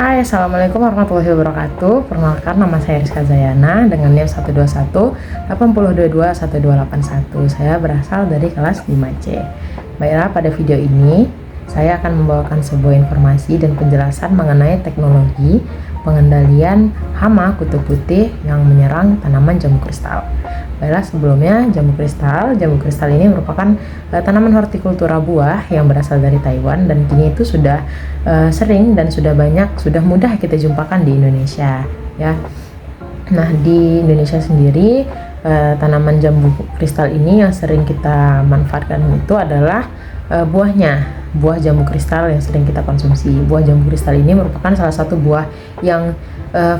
Hai, Assalamualaikum warahmatullahi wabarakatuh. Perkenalkan, nama saya Rizka Zayana dengan NIM 121 8022 1281. Saya berasal dari kelas 5C. Baiklah, pada video ini saya akan membawakan sebuah informasi dan penjelasan mengenai teknologi pengendalian hama kutu putih yang menyerang tanaman jambu kristal. Baiklah, sebelumnya jambu kristal ini merupakan tanaman hortikultura buah yang berasal dari Taiwan, dan kini itu sudah sering dan sudah mudah kita jumpakan di Indonesia ya. Nah, di Indonesia sendiri tanaman jambu kristal ini yang sering kita manfaatkan itu adalah buah jambu kristal yang sering kita konsumsi. Buah jambu kristal ini merupakan salah satu buah yang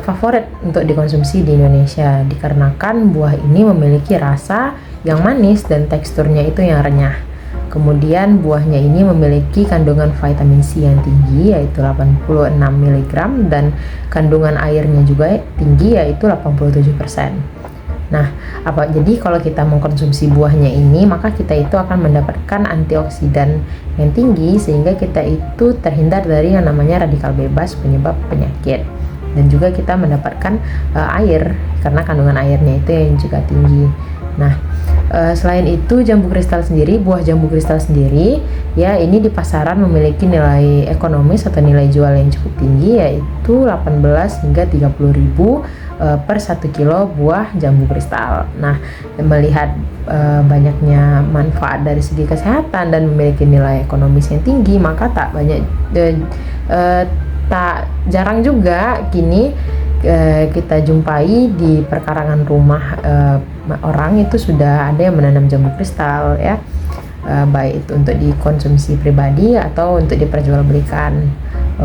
favorit untuk dikonsumsi di Indonesia, dikarenakan buah ini memiliki rasa yang manis dan teksturnya itu yang renyah. Kemudian buahnya ini memiliki kandungan vitamin C yang tinggi, yaitu 86 mg, dan kandungan airnya juga tinggi, yaitu 87%. Nah, jadi kalau kita mengkonsumsi buahnya ini, maka kita itu akan mendapatkan antioksidan yang tinggi, sehingga kita itu terhindar dari yang namanya radikal bebas penyebab penyakit. Dan juga kita mendapatkan air, karena kandungan airnya itu yang juga tinggi. Nah, selain itu buah jambu kristal sendiri ya, ini di pasaran memiliki nilai ekonomis atau nilai jual yang cukup tinggi, yaitu 18 hingga 30.000 per 1 kilo buah jambu kristal. Nah, melihat banyaknya manfaat dari segi kesehatan dan memiliki nilai ekonomis yang tinggi, maka tak jarang juga kini kita jumpai di perkarangan rumah orang itu sudah ada yang menanam jambu kristal ya, baik itu untuk dikonsumsi pribadi atau untuk diperjualbelikan.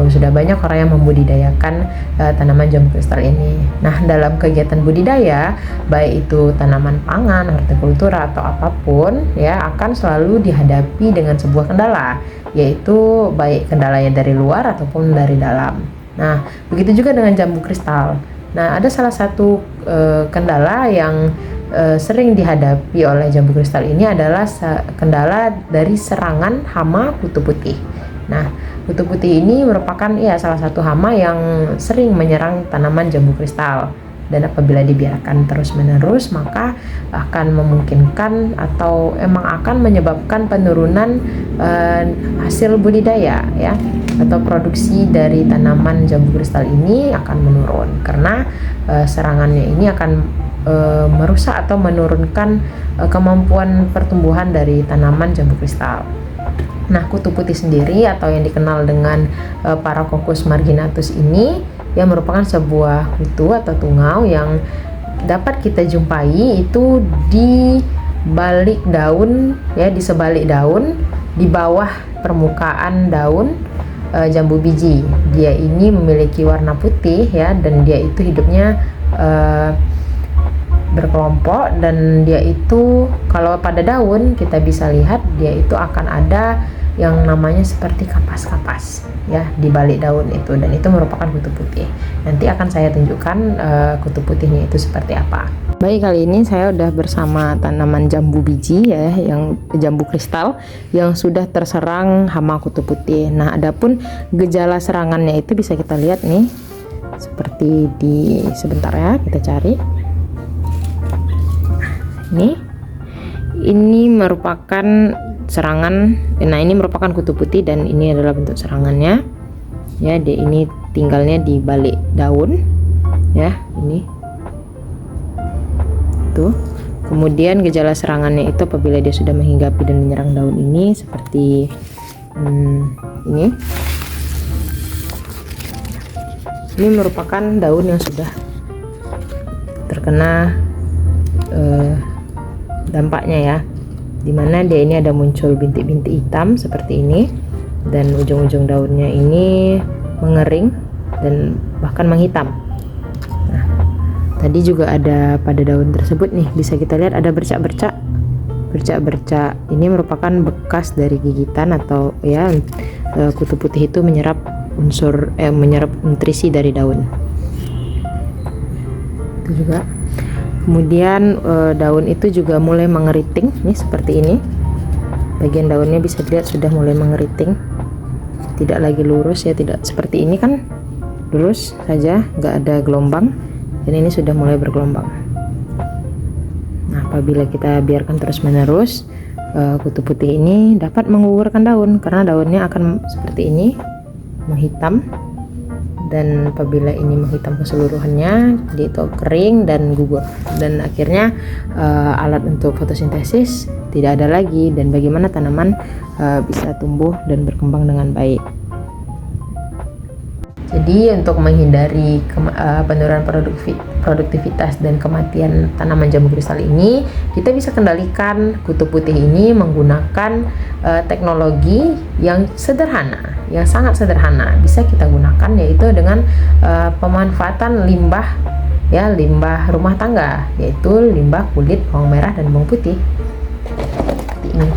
Sudah banyak orang yang membudidayakan tanaman jambu kristal ini. Nah, dalam kegiatan budidaya, baik itu tanaman pangan, hortikultura atau apapun ya, akan selalu dihadapi dengan sebuah kendala, yaitu baik kendalanya dari luar ataupun dari dalam. Nah, begitu juga dengan jambu kristal. Nah, ada salah satu kendala yang sering dihadapi oleh jambu kristal ini adalah kendala dari serangan hama kutu putih. Nah, kutu putih ini merupakan salah satu hama yang sering menyerang tanaman jambu kristal. Dan apabila dibiarkan terus-menerus, maka akan memungkinkan atau emang akan menyebabkan penurunan hasil budidaya ya, atau produksi dari tanaman jambu kristal ini akan menurun, karena serangannya ini akan merusak atau menurunkan kemampuan pertumbuhan dari tanaman jambu kristal. Nah, kutu putih sendiri atau yang dikenal dengan Paracoccus marginatus ini yang merupakan sebuah kutu atau tungau yang dapat kita jumpai itu di balik daun ya, di sebalik daun, di bawah permukaan daun jambu biji. Dia ini memiliki warna putih ya, dan dia itu hidupnya berkelompok, dan dia itu kalau pada daun kita bisa lihat dia itu akan ada yang namanya seperti kapas-kapas ya di balik daun itu, dan itu merupakan kutu putih. Nanti akan saya tunjukkan kutu putihnya itu seperti apa. Baik, kali ini saya udah bersama tanaman jambu biji ya, yang jambu kristal yang sudah terserang hama kutu putih. Nah, adapun gejala serangannya itu bisa kita lihat nih, seperti sebentar ya, kita cari. Ini merupakan serangan. Nah, ini merupakan kutu putih dan ini adalah bentuk serangannya ya. Dia ini tinggalnya di balik daun ya, ini tuh. Kemudian gejala serangannya itu apabila dia sudah menghinggapi dan menyerang daun ini seperti ini. Ini merupakan daun yang sudah terkena dampaknya ya, dimana dia ini ada muncul bintik-bintik hitam seperti ini, dan ujung-ujung daunnya ini mengering dan bahkan menghitam. Nah, tadi juga ada pada daun tersebut nih, bisa kita lihat ada bercak-bercak. Ini merupakan bekas dari gigitan atau ya kutu putih itu menyerap menyerap nutrisi dari daun. Itu juga. Kemudian daun itu juga mulai mengeriting nih, seperti ini. Bagian daunnya bisa dilihat sudah mulai mengeriting, tidak lagi lurus ya, tidak seperti ini kan lurus saja, nggak ada gelombang, dan ini sudah mulai bergelombang. Nah, apabila kita biarkan terus-menerus, kutu putih ini dapat menggugurkan daun, karena daunnya akan seperti ini, menghitam. Dan apabila ini menghitam keseluruhannya, dia itu kering dan gugur, dan akhirnya alat untuk fotosintesis tidak ada lagi, dan bagaimana tanaman bisa tumbuh dan berkembang dengan baik. Jadi untuk menghindari penurunan produktivitas dan kematian tanaman jambu kristal ini, kita bisa kendalikan kutu putih ini menggunakan teknologi yang sederhana, yang sangat sederhana. Bisa kita gunakan, yaitu dengan pemanfaatan limbah, ya, limbah rumah tangga, yaitu limbah kulit bawang merah dan bawang putih seperti ini.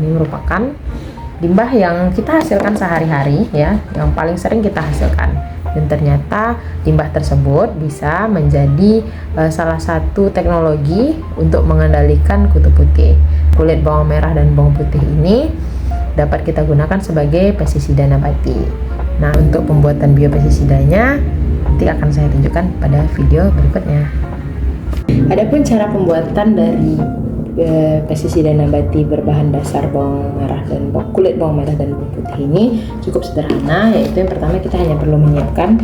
Ini merupakan limbah yang kita hasilkan sehari-hari, ya, yang paling sering kita hasilkan, dan ternyata limbah tersebut bisa menjadi salah satu teknologi untuk mengendalikan kutu putih. Kulit bawang merah dan bawang putih ini dapat kita gunakan sebagai pestisida nabati. Nah, untuk pembuatan biopestisidanya nanti akan saya tunjukkan pada video berikutnya. Adapun cara pembuatan dari pestisida nabati berbahan dasar bawang merah dan kulit bawang merah dan bawang putih ini cukup sederhana, yaitu yang pertama kita hanya perlu menyiapkan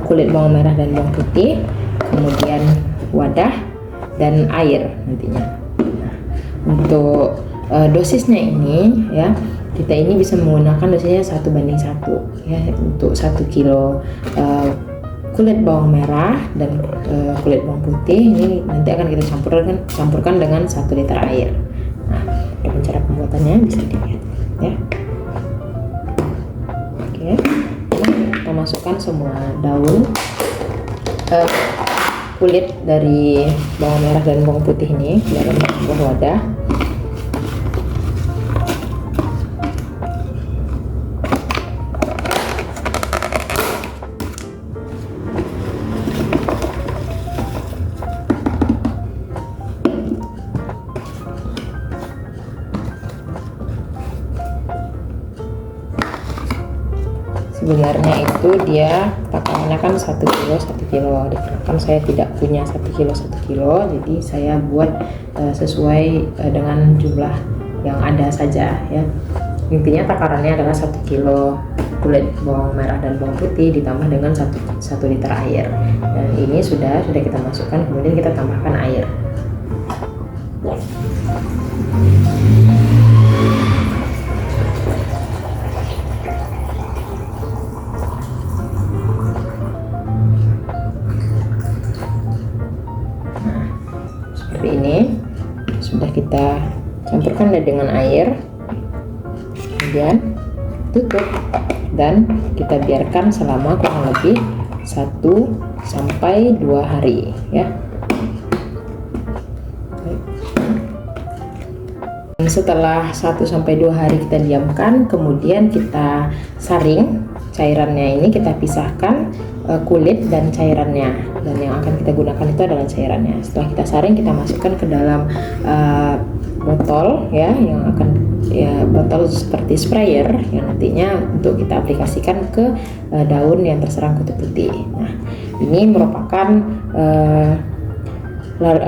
kulit bawang merah dan bawang putih, kemudian wadah dan air nantinya. Nah, untuk dosisnya ini, ya, kita ini bisa menggunakan dosisnya 1:1, ya, untuk 1 kilo kulit bawang merah dan kulit bawang putih ini nanti akan kita campurkan dengan 1 liter air. Nah, dengan cara pembuatannya bisa dilihat, ya. Oke, kita masukkan semua daun, kulit dari bawang merah dan bawang putih ini ke dalam sebuah wadah. Sebenarnya itu dia takarannya kan 1 kilo, dikarenakan saya tidak punya 1 kilo, jadi saya buat sesuai dengan jumlah yang ada saja, ya. Intinya takarannya adalah 1 kilo kulit bawang merah dan bawang putih ditambah dengan 1 liter air, dan ini sudah kita masukkan, kemudian kita tambahkan air. Seperti ini, sudah kita campurkan dengan air, kemudian tutup dan kita biarkan selama kurang lebih 1 sampai 2 hari, ya. Setelah 1 sampai 2 hari kita diamkan, kemudian kita saring cairannya ini, kita pisahkan kulit dan cairannya, dan yang akan kita gunakan itu adalah cairannya. Setelah kita saring, kita masukkan ke dalam botol, ya, yang akan, ya, botol seperti sprayer yang nantinya untuk kita aplikasikan ke daun yang terserang kutu putih. Nah, ini merupakan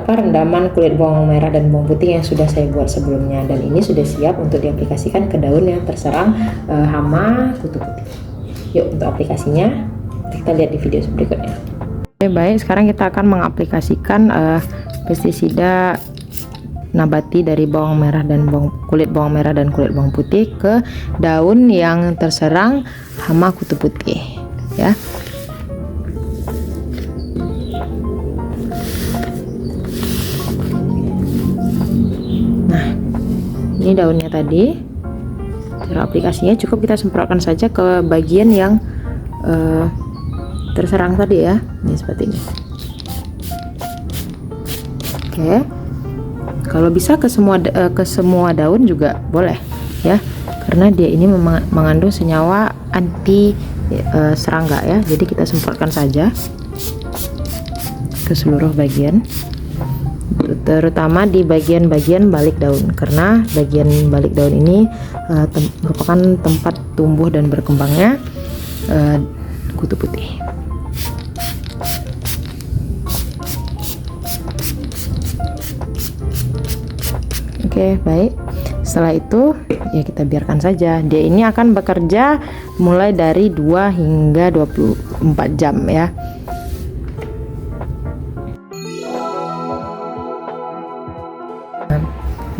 rendaman kulit bawang merah dan bawang putih yang sudah saya buat sebelumnya, dan ini sudah siap untuk diaplikasikan ke daun yang terserang hama kutu putih. Yuk, untuk aplikasinya kita lihat di video berikutnya. Oke, baik, sekarang kita akan mengaplikasikan pestisida nabati dari bawang merah dan kulit bawang merah dan kulit bawang putih ke daun yang terserang hama kutu putih, ya. Nah, ini daunnya tadi. Cara aplikasinya cukup kita semprotkan saja ke bagian yang terserang tadi, ya. Ini seperti ini. Oke, kalau bisa ke semua daun juga boleh, ya, karena dia ini mengandung senyawa anti serangga, ya. Jadi kita semprotkan saja ke seluruh bagian, terutama di bagian-bagian balik daun, karena bagian balik daun ini merupakan tempat tumbuh dan berkembangnya kutu putih. Oke, baik. Setelah itu ya kita biarkan saja. Dia ini akan bekerja mulai dari 2 hingga 24 jam ya.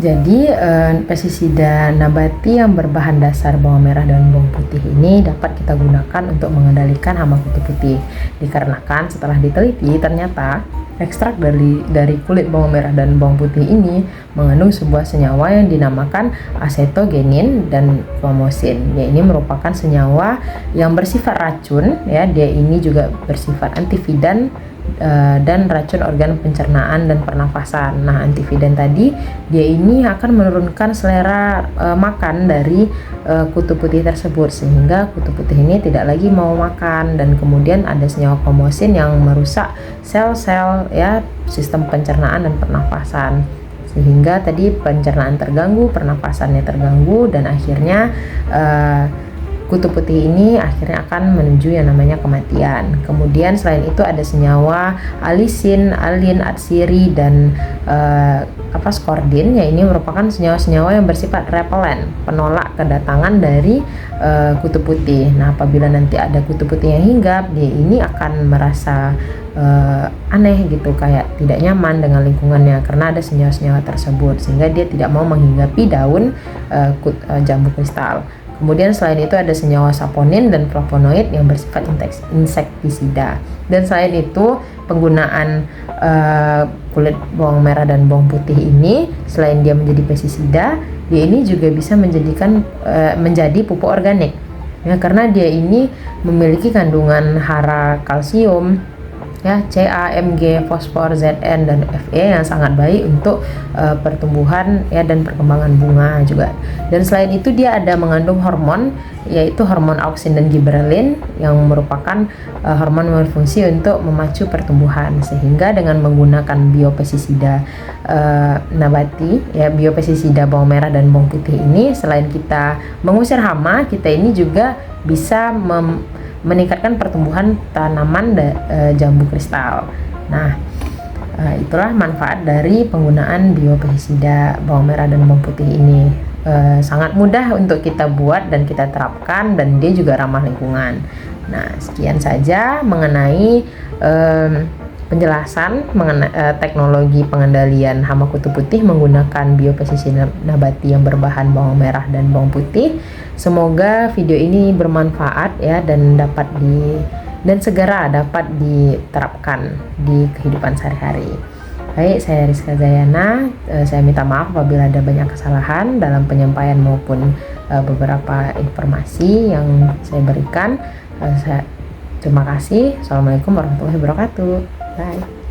Jadi pestisida nabati yang berbahan dasar bawang merah dan bawang putih ini dapat kita gunakan untuk mengendalikan hama kutu putih. Dikarenakan setelah diteliti ternyata ekstrak dari kulit bawang merah dan bawang putih ini mengandung sebuah senyawa yang dinamakan acetogenin dan fumosin. Ya, ini merupakan senyawa yang bersifat racun ya. Dia ini juga bersifat antividan dan racun organ pencernaan dan pernafasan. Nah, antividan tadi dia ini akan menurunkan selera makan dari kutu putih tersebut, sehingga kutu putih ini tidak lagi mau makan. Dan kemudian ada senyawa fumosin yang merusak sel-sel ya sistem pencernaan dan pernafasan, sehingga tadi pencernaan terganggu, pernafasannya terganggu, dan akhirnya kutu putih ini akhirnya akan menuju yang namanya kematian. Kemudian selain itu ada senyawa alisin, alin, atsiri, dan skordin. Ya, ini merupakan senyawa-senyawa yang bersifat repelen, penolak kedatangan dari kutu putih. Nah, apabila nanti ada kutu putih yang hinggap, dia ini akan merasa aneh gitu, kayak tidak nyaman dengan lingkungannya karena ada senyawa-senyawa tersebut, sehingga dia tidak mau menghinggapi daun jambu kristal. Kemudian selain itu ada senyawa saponin dan flavonoid yang bersifat insektisida. Dan selain itu penggunaan kulit bawang merah dan bawang putih ini, selain dia menjadi pestisida, dia ini juga bisa menjadi pupuk organik ya, karena dia ini memiliki kandungan hara kalsium ya, Ca, Mg, fosfor, Zn, dan Fe yang sangat baik untuk pertumbuhan ya dan perkembangan bunga juga. Dan selain itu dia ada mengandung hormon, yaitu hormon auksin dan giberelin yang merupakan hormon yang berfungsi untuk memacu pertumbuhan. Sehingga dengan menggunakan biopestisida nabati ya, biopestisida bawang merah dan bawang putih ini, selain kita mengusir hama, kita ini juga bisa meningkatkan pertumbuhan tanaman jambu kristal. Nah, itulah manfaat dari penggunaan biopestisida bawang merah dan bawang putih ini. Sangat mudah untuk kita buat dan kita terapkan, dan dia juga ramah lingkungan. Nah, sekian saja mengenai penjelasan mengenai teknologi pengendalian hama kutu putih menggunakan biopestisida nabati yang berbahan bawang merah dan bawang putih. Semoga video ini bermanfaat ya, dan segera dapat diterapkan di kehidupan sehari-hari. Baik, saya Rizka Zayana. Saya minta maaf apabila ada banyak kesalahan dalam penyampaian maupun beberapa informasi yang saya berikan. Terima kasih. Assalamualaikum warahmatullahi wabarakatuh. Bye.